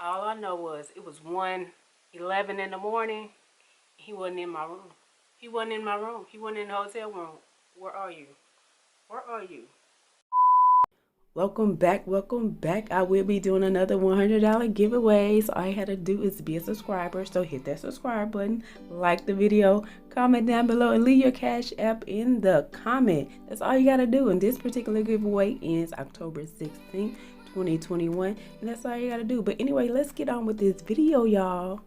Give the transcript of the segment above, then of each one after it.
All I know was it was 1:11 in the morning. He wasn't in my room. He wasn't in my room. He wasn't in the hotel room. Where are you? Where are you? Welcome back. Welcome back. I will be doing another $100 giveaway. So all you had to do is be a subscriber. So hit that subscribe button, like the video, comment down below, and leave your Cash App in the comment. That's all you got to do. And this particular giveaway ends October 16th, 2021. And that's all you got to do. But anyway, let's get on with this video, y'all.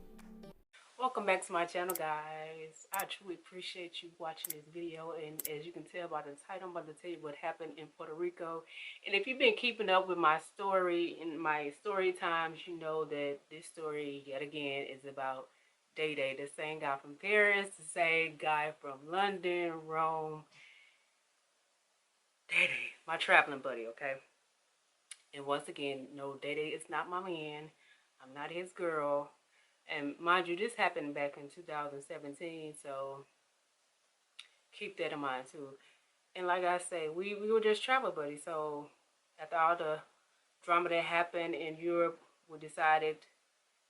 Welcome back to my channel, guys. I truly appreciate you watching this video, and as you can tell by the title, I'm about to tell you what happened in Puerto Rico. And if you've been keeping up with my story in my story times, you know that this story yet again is about Day Day, the same guy from Paris, the same guy from London, Rome. Day Day, my traveling buddy, okay? And once again, no, Day Day is not my man. I'm not his girl. And mind you, this happened back in 2017, so keep that in mind too. And like I say, we were just travel buddies. So after all the drama that happened in Europe, we decided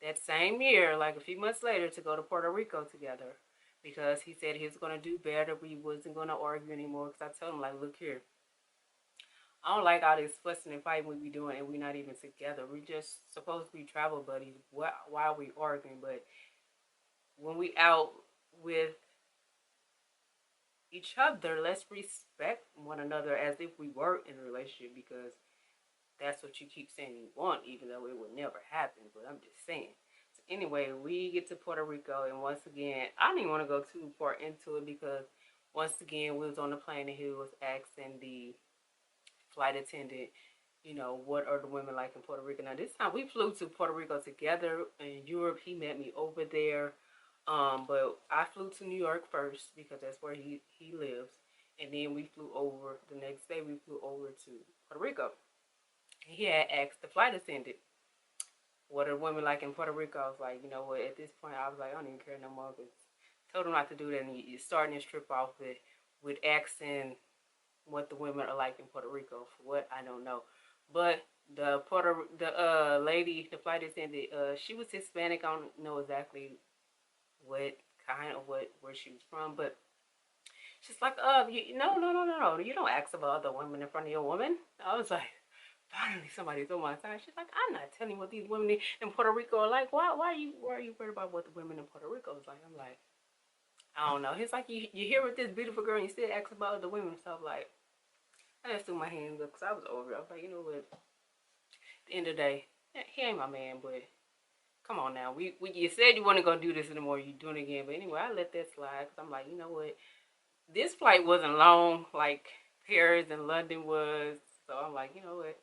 that same year, like a few months later, to go to Puerto Rico together. Because he said he was going to do better. We wasn't going to argue anymore. Because I told him, like, look here, I don't like all this fussing and fighting we be doing, and we're not even together. We just supposed to be travel buddies. Why are we arguing? But when we out with each other, let's respect one another as if we were in a relationship, because that's what you keep saying you want, even though it would never happen. But I'm just saying. So anyway, we get to Puerto Rico, and once again, I didn't even want to go too far into it, because once again, we was on the plane, and he was asking the flight attendant, you know, what are the women like in Puerto Rico. Now this time we flew to Puerto Rico together in Europe. He met me over there. But I flew to New York first, because that's where he lives. And then we flew over, the next day we flew over to Puerto Rico. He had asked the flight attendant, what are women like in Puerto Rico? I was like, you know what, at this point I was like, I don't even care no more. Cause told him not to do that, and you're starting this trip off with asking what the women are like in Puerto Rico. For what, I don't know. But the lady, the flight attendant, she was Hispanic. I don't know exactly what kind of where she was from, but she's like, no, you don't ask about other women in front of your woman. I was like, finally somebody's on my side. She's like, I'm not telling you what these women in Puerto Rico are like. Why are you worried about what the women in Puerto Rico is like? I'm like, I don't know. He's like, you here with this beautiful girl and you still ask about the women. So I'm like, I just threw my hands up because I was over it. I was like, you know what? At the end of the day, he ain't my man, but come on now. We you said you weren't gonna do this anymore. You doing it again, but anyway, I let that slide because I'm like, you know what? This flight wasn't long like Paris and London was, so I'm like, you know what?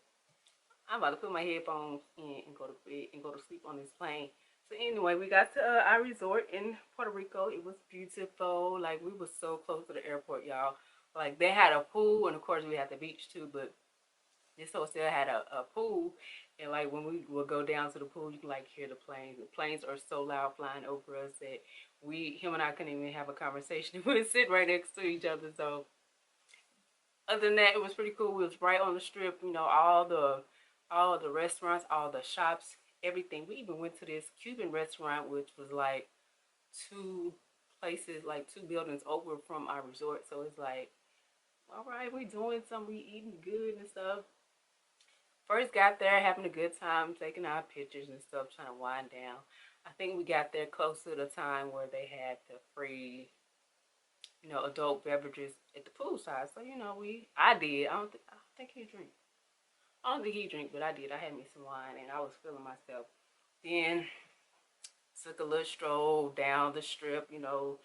I'm about to put my headphones in and go to bed and go to sleep on this plane. So anyway, we got to our resort in Puerto Rico. It was beautiful. Like, we were so close to the airport, y'all. Like, they had a pool, and of course we had the beach too, but this hotel had a pool, and like when we would go down to the pool, you can like hear the planes. The planes are so loud flying over us that him and I couldn't even have a conversation. We were sitting right next to each other. So other than that, it was pretty cool. We was right on the strip. You know, all the restaurants, all the shops, everything. We even went to this Cuban restaurant, which was like two places, like two buildings over from our resort. So it's like, all right, we doing something, we eating good and stuff. First got there having a good time, taking our pictures and stuff, trying to wind down. I think we got there close to the time where they had the free, you know, adult beverages at the poolside. So, you know, I did. I don't think he drink. I don't think he drink, but I did. I had me some wine and I was feeling myself. Then took a little stroll down the strip, you know,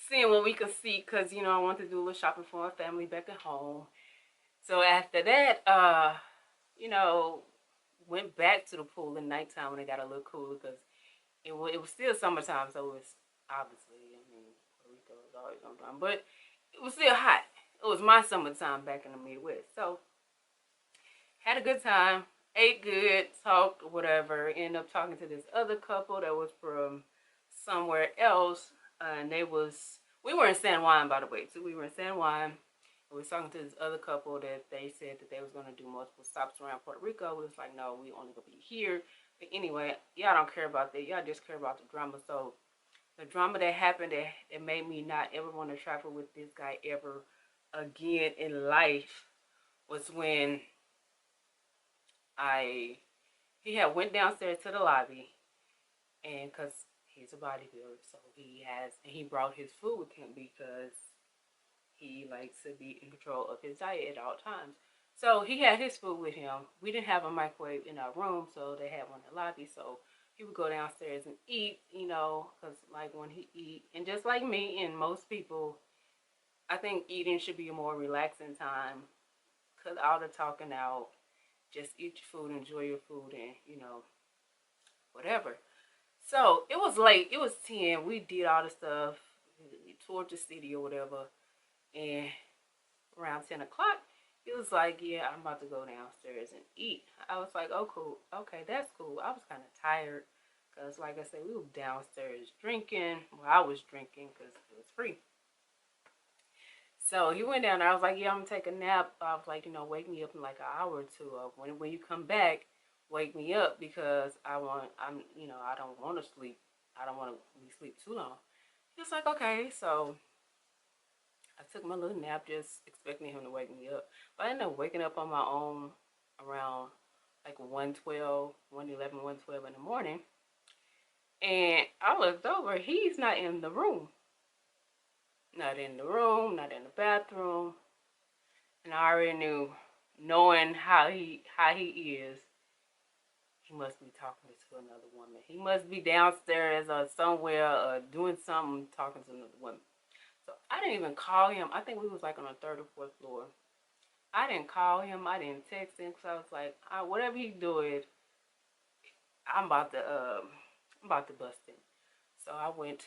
seeing what we could see, because, you know, I wanted to do a little shopping for our family back at home. So after that, you know, went back to the pool at nighttime when it got a little cooler, because it was still summertime, so it was obviously, I mean, Puerto Rico is always summertime, but it was still hot. It was my summertime back in the Midwest. So had a good time, ate good, talked, whatever. Ended up talking to this other couple that was from somewhere else, and we were in San Juan, by the way. So we were in San Juan. We was talking to this other couple that they said that they was going to do multiple stops around Puerto Rico. We was like, no, we only going to be here. But anyway, y'all don't care about that. Y'all just care about the drama. So the drama that happened that made me not ever want to travel with this guy ever again in life was when I he had went downstairs to the lobby, and because he's a bodybuilder, so he brought his food with him because he likes to be in control of his diet at all times. So he had his food with him. We didn't have a microwave in our room, so they had one in the lobby. So he would go downstairs and eat, because like when he eat, and just like me and most people, I think eating should be a more relaxing time. Cut all the talking out. Just eat your food, enjoy your food, and whatever. So it was late. It was 10. We did all the stuff. We toured the city or whatever, and around 10 o'clock, he was like, yeah, I'm about to go downstairs and eat. I was like, oh, cool. Okay, that's cool. I was kind of tired because, like I said, we were downstairs drinking. Well, I was drinking because it was free. So he went down there. I was like, yeah, I'm going to take a nap. I was like, wake me up in like an hour or two. When you come back, wake me up because I don't want to sleep. I don't want to be sleep too long. He was like, okay. So I took my little nap just expecting him to wake me up. But I ended up waking up on my own around like 1:12, 1:11, 1:12 in the morning. And I looked over. He's not in the room. Not in the room, not in the bathroom. And I already knew, knowing how he is, he must be talking to another woman. He must be downstairs or somewhere doing something, talking to another woman. So I didn't even call him. I think we was like on the third or fourth floor. I didn't call him. I didn't text him because I was like, whatever he doing, I'm about to bust him. So I went,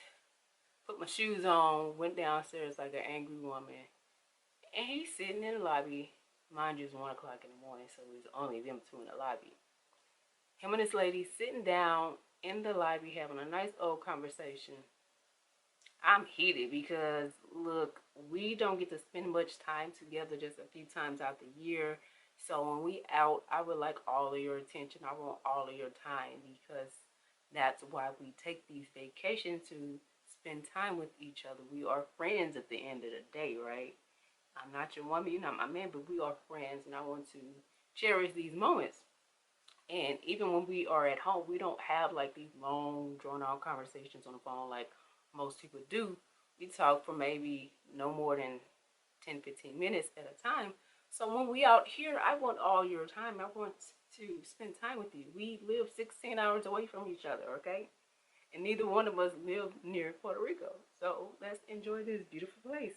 put my shoes on, went downstairs like an angry woman, and he's sitting in the lobby. Mind you, it's 1 o'clock in the morning, so it's only them two in the lobby. Him and this lady sitting down in the lobby having a nice old conversation. I'm heated because, look, we don't get to spend much time together, just a few times out the year. So when we out, I would like all of your attention. I want all of your time because that's why we take these vacations, to spend time with each other. We are friends at the end of the day, right? I'm not your woman, you're not my man, but we are friends, and I want to cherish these moments. And even when we are at home, we don't have like these long, drawn out conversations on the phone like most people do. We talk for maybe no more than 10, 15 minutes at a time. So when we out here, I want all your time. I want to spend time with you. We live 16 hours away from each other, okay? And neither one of us live near Puerto Rico. So let's enjoy this beautiful place.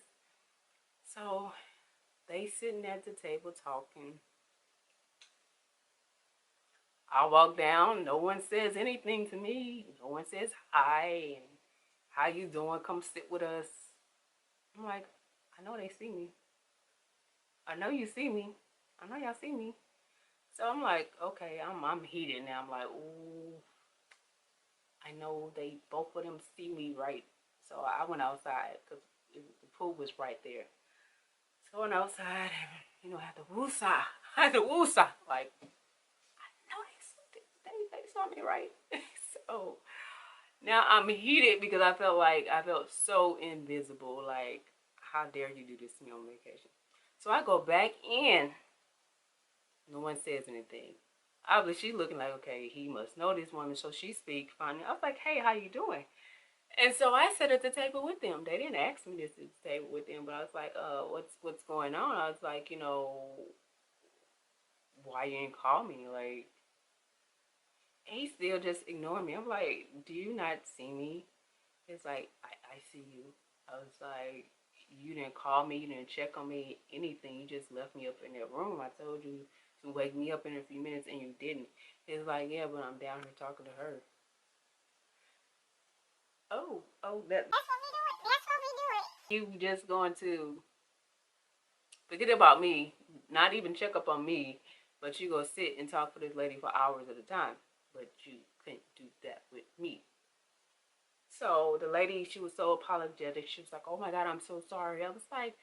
So they sitting at the table talking. I walk down. No one says anything to me. No one says hi. And how you doing? Come sit with us. I'm like, I know they see me. I know you see me. I know y'all see me. So I'm like, okay, I'm heated now. I'm like, ooh, I know they both of them see me, right? So I went outside because the pool was right there. So I went outside and I had to woosah. I had to woosah. Like, I know they saw me, right? So now I'm heated because I felt so invisible. Like, how dare you do this to me on vacation? So I go back in. No one says anything. Obviously, she's looking like, okay, he must know this woman. So she speaks finally. I was like, hey, how you doing? And so I sat at the table with them. They didn't ask me to sit at the table with them, but I was like, what's going on? I was like, why you didn't call me? Like, he still just ignored me. I'm like, do you not see me? It's like, I see you. I was like, you didn't call me, you didn't check on me, anything. You just left me up in that room. I told you to wake me up in a few minutes and you didn't. It's like, yeah, but I'm down here talking to her. Oh, that's what we do it. That's what we do it. You just going to forget about me, not even check up on me, but you go sit and talk for this lady for hours at a time. But you couldn't do that with me. So the lady, she was so apologetic. She was like, oh my God, I'm so sorry. I was like,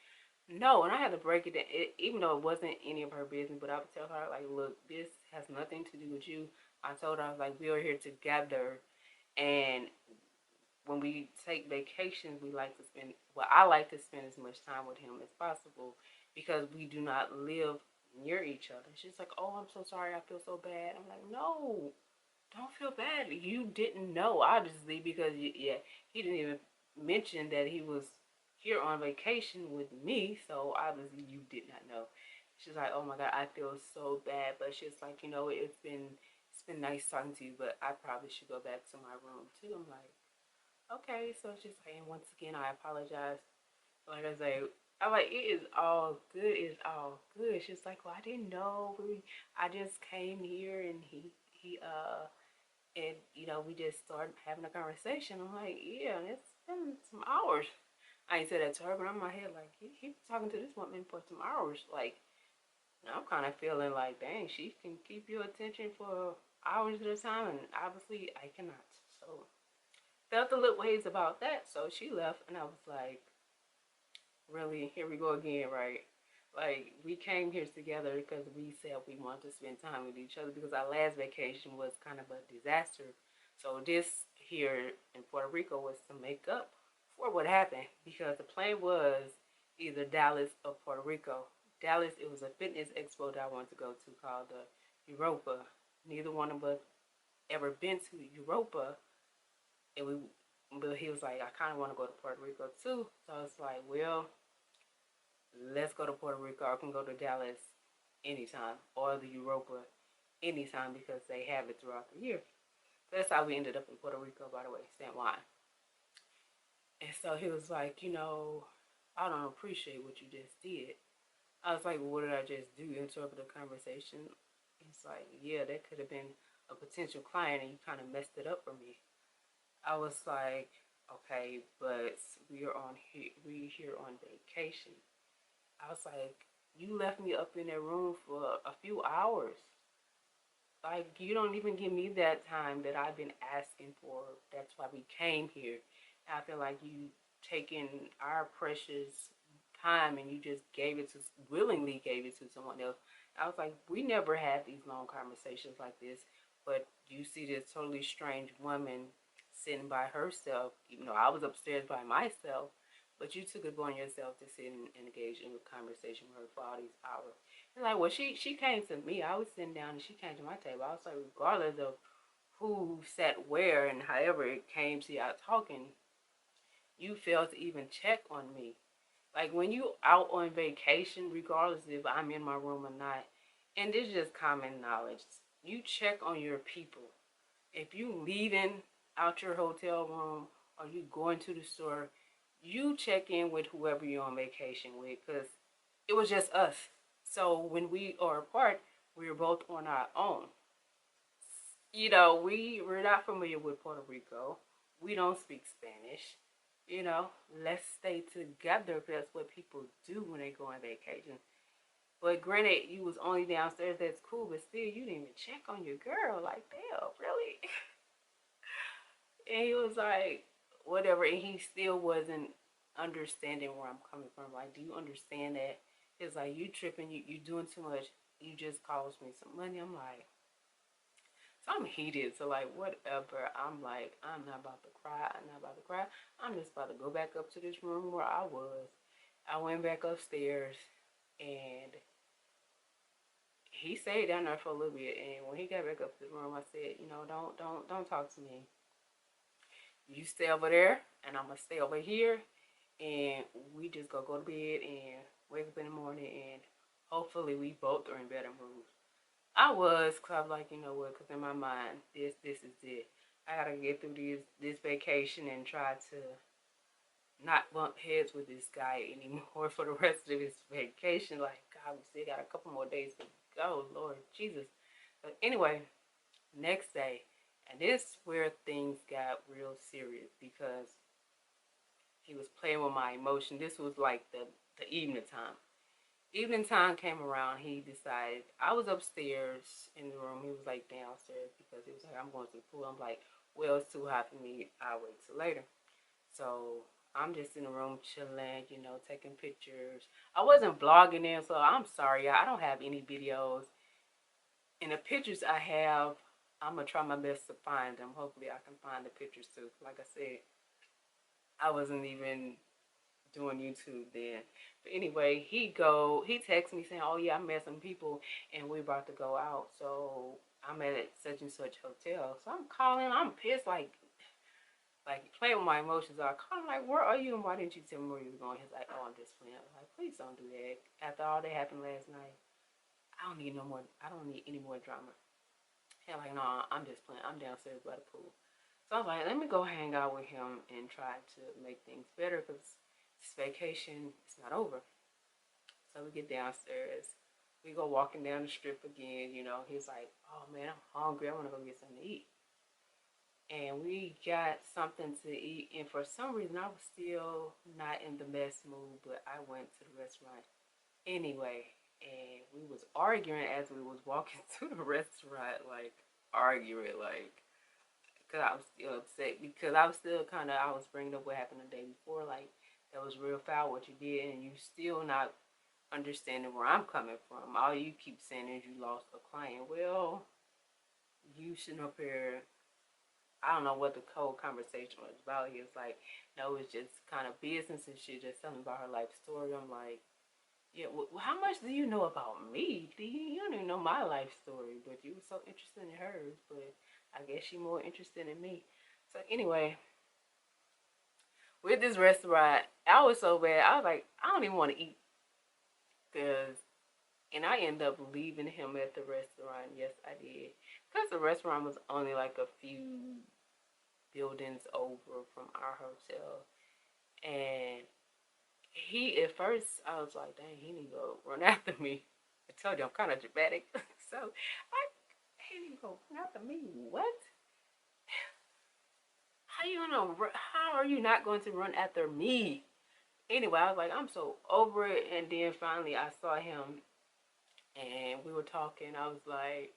no. And I had to break it down, even though it wasn't any of her business, but I would tell her, like, look, this has nothing to do with you. I told her, I was like, we are here together, and when we take vacations, we like to spend, well, I like to spend as much time with him as possible because we do not live near each other. She's like, oh, I'm so sorry. I feel so bad. I'm like, no, don't feel bad. You didn't know, obviously, because, yeah, he didn't even mention that he was here on vacation with me. So obviously, you did not know. She's like, oh my God, I feel so bad. But she's like, it's been nice talking to you, but I probably should go back to my room too. I'm like, okay, so she's saying once again, I apologize. Like I say, I'm like, it is all good. It's all good. She's like, well, I didn't know. I just came here and and we just started having a conversation. I'm like, yeah, it's been some hours. I ain't said that to her, but in my head, like, he was talking to this woman for some hours. Like, I'm kind of feeling like, dang, she can keep your attention for hours at a time, and obviously I cannot. So felt a little ways about that. So she left, and I was like, really, here we go again, right? Like, we came here together because we said we wanted to spend time with each other because our last vacation was kind of a disaster. So this here in Puerto Rico was to make up for what happened because the plan was either Dallas or Puerto Rico. Dallas, it was a fitness expo that I wanted to go to called the Europa. Neither one of us ever been to Europa, and but he was like, I kind of want to go to Puerto Rico too. So I was like, well, let's go to Puerto Rico. I can go to Dallas anytime or the Europa anytime because they have it throughout the year. That's how we ended up in Puerto Rico, by the way, San Juan. And so he was like, I don't appreciate what you just did. I was like, well, what did I just do? Interrupt the conversation. He's like, yeah, that could have been a potential client and you kind of messed it up for me. I was like, okay, but we here on vacation. I was like, you left me up in that room for a few hours. Like, you don't even give me that time that I've been asking for. That's why we came here. I feel like you taking our precious time and you just willingly gave it to someone else. I was like, we never had these long conversations like this, but you see this totally strange woman sitting by herself, even though I was upstairs by myself, but you took it upon yourself to sit and engage in a conversation with her for all these hours. And like, well, she came to me. I was sitting down and she came to my table. I was like, regardless of who sat where and however it came to y'all talking, you failed to even check on me. Like when you out on vacation, regardless if I'm in my room or not, and this is just common knowledge, you check on your people. If you leaving out your hotel room or you going to the store, you check in with whoever you're on vacation with because it was just us. So when we are apart, we were both on our own. We're not familiar with Puerto Rico. We don't speak Spanish. Let's stay together because that's what people do when they go on vacation. But granted, you was only downstairs. That's cool, but still, you didn't even check on your girl. Like, damn, really? And he was like, whatever. And he still wasn't understanding where I'm coming from. Like, do you understand that? It's like, you tripping. You doing too much. You just cost me some money. I'm like, so I'm heated. So like, whatever. I'm like, I'm not about to cry. I'm not about to cry. I'm just about to go back up to this room where I was. I went back upstairs and he stayed down there for a little bit. And when he got back up to the room, I said, don't talk to me. You stay over there, and I'm gonna stay over here, and we just go to bed and wake up in the morning, and hopefully we both are in better moods. I was, cause I was like, you know what? Cause in my mind, this is it. I gotta get through this vacation and try to not bump heads with this guy anymore for the rest of his vacation. Like, God, we still got a couple more days to go. Lord Jesus. But anyway, next day, and this is where things got real serious because he was playing with my emotion. This was like the evening time. Evening time came around. He decided I was upstairs in the room. He was like downstairs because he was like, I'm going to the pool. I'm like, well, it's too hot for me. I'll wait till later. So I'm just in the room chilling, taking pictures. I wasn't vlogging in, so I'm sorry. I don't have any videos. And the pictures I have I'm gonna try my best to find them. Hopefully, I can find the pictures too. Like I said, I wasn't even doing YouTube then. But anyway, he texts me saying, "Oh yeah, I met some people and we about to go out. So I'm at such and such hotel." So I'm calling. I'm pissed, like playing with my emotions. I call him like, "Where are you? And why didn't you tell me where you was going?" He's like, "Oh, I'm just playing." I'm like, "Please don't do that. After all that happened last night, I don't need no more. I don't need any more drama." And like, "No, I'm just playing. I'm downstairs by the pool." So I was like, "Let me go hang out with him and try to make things better because this vacation is not over." So we get downstairs. We go walking down the strip again. He's like, "Oh man, I'm hungry. I want to go get something to eat." And we got something to eat. And for some reason, I was still not in the best mood, but I went to the restaurant anyway. And we was arguing as we was walking to the restaurant, like arguing, like, because I was still upset because I was still I was bringing up what happened the day before, like that was real foul what you did, and you still not understanding where I'm coming from. All you keep saying is you lost a client. Well, you sitting up here. I don't know what the whole conversation was about. He was like, "No, it's just kind of business and shit, just telling about her life story." I'm like, "Yeah, well, how much do you know about me? You don't even know my life story, but you were so interested in hers. But I guess she more interested in me." So anyway, with this restaurant, I was so bad. I was like, I don't even want to eat, cause and I ended up leaving him at the restaurant. Yes, I did, cause the restaurant was only like a few buildings over from our hotel, and he at first I was like, dang, he need to go run after me. I told you I'm kind of dramatic, so he need to go run after me. What? How are you not going to run after me? Anyway, I was like, I'm so over it. And then finally, I saw him, and we were talking. I was like,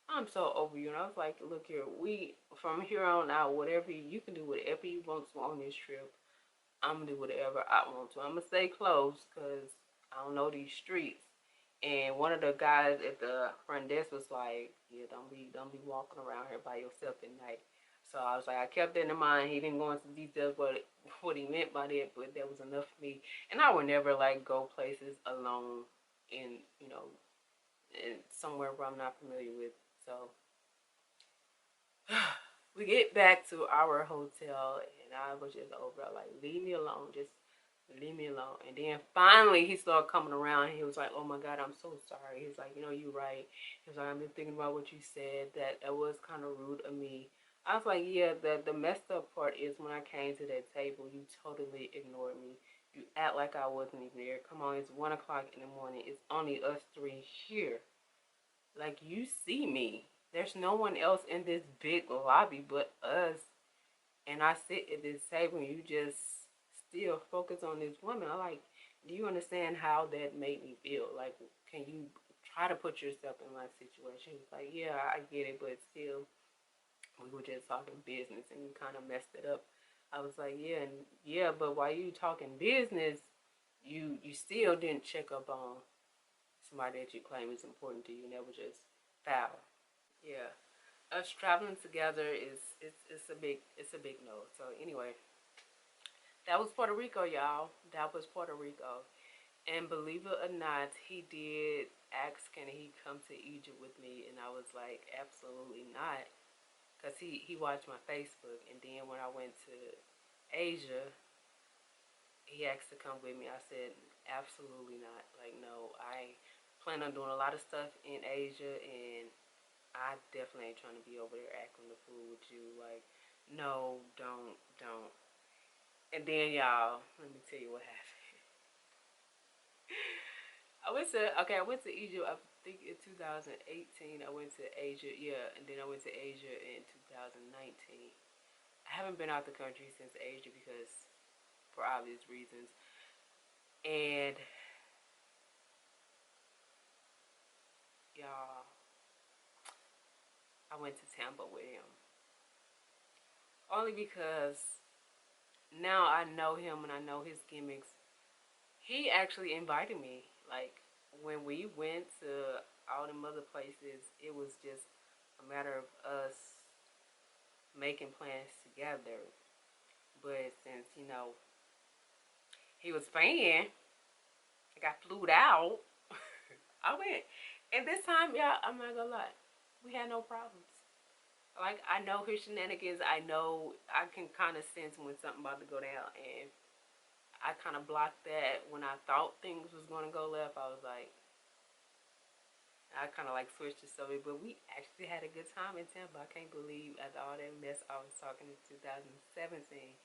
I'm so over you. And I was like, look here, we from here on out, whatever you can do, whatever you want to on this trip. I'm gonna do whatever I want to. I'm gonna stay close because I don't know these streets. And one of the guys at the front desk was like, "Yeah, don't be walking around here by yourself at night." So I was like, I kept that in mind. He didn't go into details what he meant by that, but that was enough for me. And I would never like go places alone in in somewhere where I'm not familiar with. So we get back to our hotel, and I was just over. Like, leave me alone, just leave me alone. And then finally, he started coming around. And he was like, "Oh my God, I'm so sorry." He's like, "You're right." He was like, "I've been thinking about what you said. That was kind of rude of me." I was like, "Yeah, the messed up part is when I came to that table, you totally ignored me. You act like I wasn't even there. Come on, it's 1 o'clock in the morning. It's only us three here. Like, you see me. There's no one else in this big lobby but us. And I sit at this table and you just still focus on this woman." I'm like, do you understand how that made me feel? Like, can you try to put yourself in my situation? He was like, "Yeah, I get it, but still, we were just talking business and you kind of messed it up." I was like, "Yeah, and yeah, but while you talking business, you still didn't check up on somebody that you claim is important to you, and that was just foul." Yeah, us traveling together it's a big no. So anyway, that was Puerto Rico, y'all. That was Puerto Rico. And believe it or not, he did ask, can he come to Egypt with me? And I was like, absolutely not. Because he watched my Facebook. And then when I went to Asia, he asked to come with me. I said, absolutely not. Like, no, I plan on doing a lot of stuff in Asia. And I definitely ain't trying to be over there acting the fool with you. Like, no, don't. And then, y'all, let me tell you what happened. I went to Egypt. I think in 2018. I went to Asia, yeah, and then I went to Asia in 2019. I haven't been out the country since Asia because for obvious reasons. And y'all, I went to Tampa with him only because now I know him and I know his gimmicks. He actually invited me. Like, when we went to all them other places, it was just a matter of us making plans together. But since, you know, he was paying, I got flued out. I went. And this time, yeah, I'm not gonna lie, we had no problems. Like, I know his shenanigans. I know I can kind of sense when something about to go down. And I kind of blocked that when I thought things was going to go left. I was like, I kind of like switched the subject. But we actually had a good time in Tampa. I can't believe after all that mess I was talking in 2017,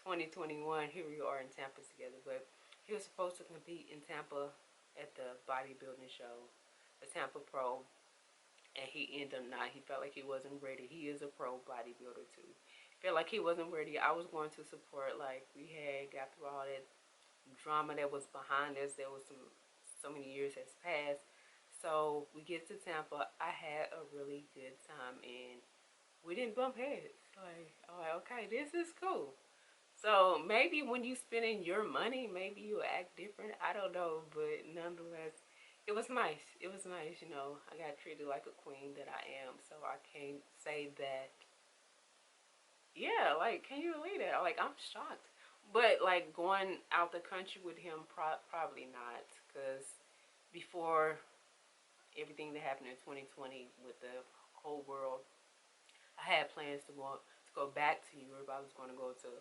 2021, here we are in Tampa together. But he was supposed to compete in Tampa at the bodybuilding show, the Tampa Pro, and he ended up not. He felt like he wasn't ready. He is a pro bodybuilder too. Felt like he wasn't ready. I was going to support. Like, we had got through all that drama that was behind us. There was so many years has passed. So we get to Tampa. I had a really good time, and we didn't bump heads. Like, I'm like, okay, this is cool. So maybe when you spending your money, maybe you act different. I don't know, but nonetheless, it was nice. It was nice, you know. I got treated like a queen that I am, so I can't say that. Yeah, like, can you believe that? Like, I'm shocked. But like going out the country with him, probably not, because before everything that happened in 2020 with the whole world, I had plans to go back to Europe. I was going to go to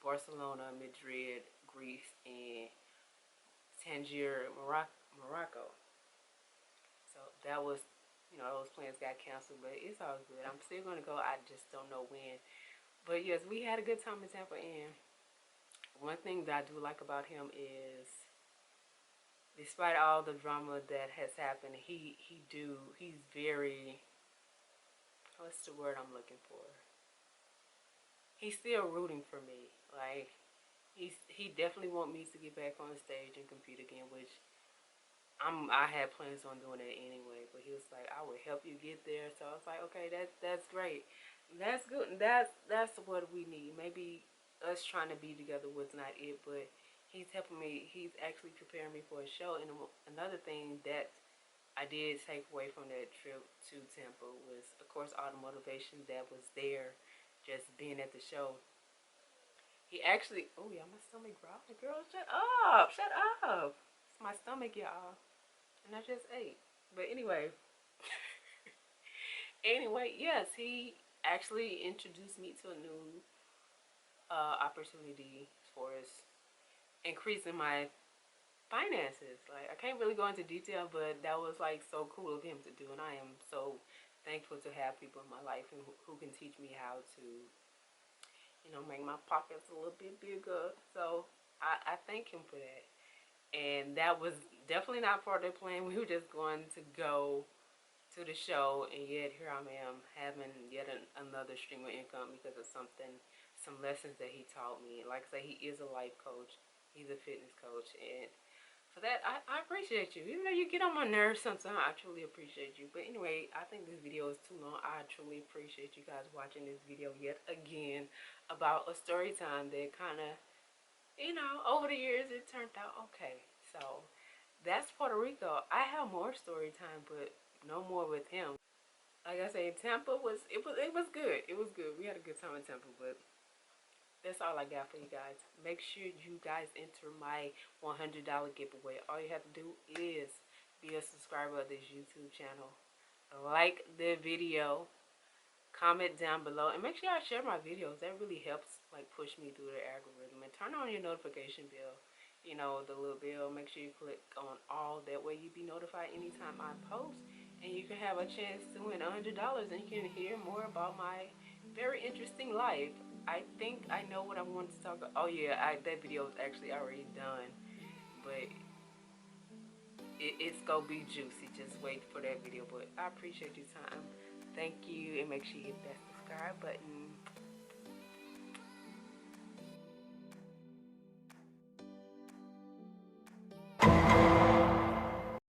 Barcelona, Madrid, Greece, and Tangier, Morocco. So that was, you know, those plans got canceled, but it's all good. I'm still going to go. I just don't know when. But yes, we had a good time in Tampa. And one thing that I do like about him is, despite all the drama that has happened, he's very, what's the word I'm looking for? He's still rooting for me. Like, he definitely want me to get back on stage and compete again, which I had plans on doing that anyway. But he was like, I would help you get there. So I was like, okay, that's great. That's good. That's what we need. Maybe us trying to be together was not it, but he's helping me. He's actually preparing me for a show. And another thing that I did take away from that trip to Tampa was, of course, all the motivation that was there, just being at the show. He actually, oh yeah, my stomach growling. Girl, shut up. It's my stomach, y'all, and I just ate. But anyway, yes, he actually introduced me to a new opportunity as far as increasing my finances. Like, I can't really go into detail, but that was like so cool of him to do, and I am so thankful to have people in my life who can teach me how to, you know, make my pockets a little bit bigger. So I thank him for that. And that was definitely not part of the plan. We were just going to go to the show, and yet here I am having yet another stream of income because of some lessons that he taught me. Like I say, he is a life coach. He's a fitness coach, and for that, I appreciate you. Even though you get on my nerves sometimes, I truly appreciate you. But anyway, I think this video is too long. I truly appreciate you guys watching this video yet again about a story time that kind of, you know, over the years it turned out okay. So that's Puerto Rico. I have more story time, but no more with him. Like I said, Tampa was good. It was good. We had a good time in Tampa, but that's all I got for you guys. Make sure you guys enter my $100 giveaway. All you have to do is be a subscriber of this YouTube channel, like the video, comment down below, and make sure y'all share my videos. That really helps, like, push me through the algorithm. And turn on your notification bell, you know, the little bell. Make sure you click on all. That way you be notified anytime I post, and you can have a chance to win $100, and you can hear more about my very interesting life. I think I know what I wanted to talk about. Oh yeah, that video is actually already done, but it's gonna be juicy. Just wait for that video. But I appreciate your time. Thank you, and make sure you hit that subscribe button.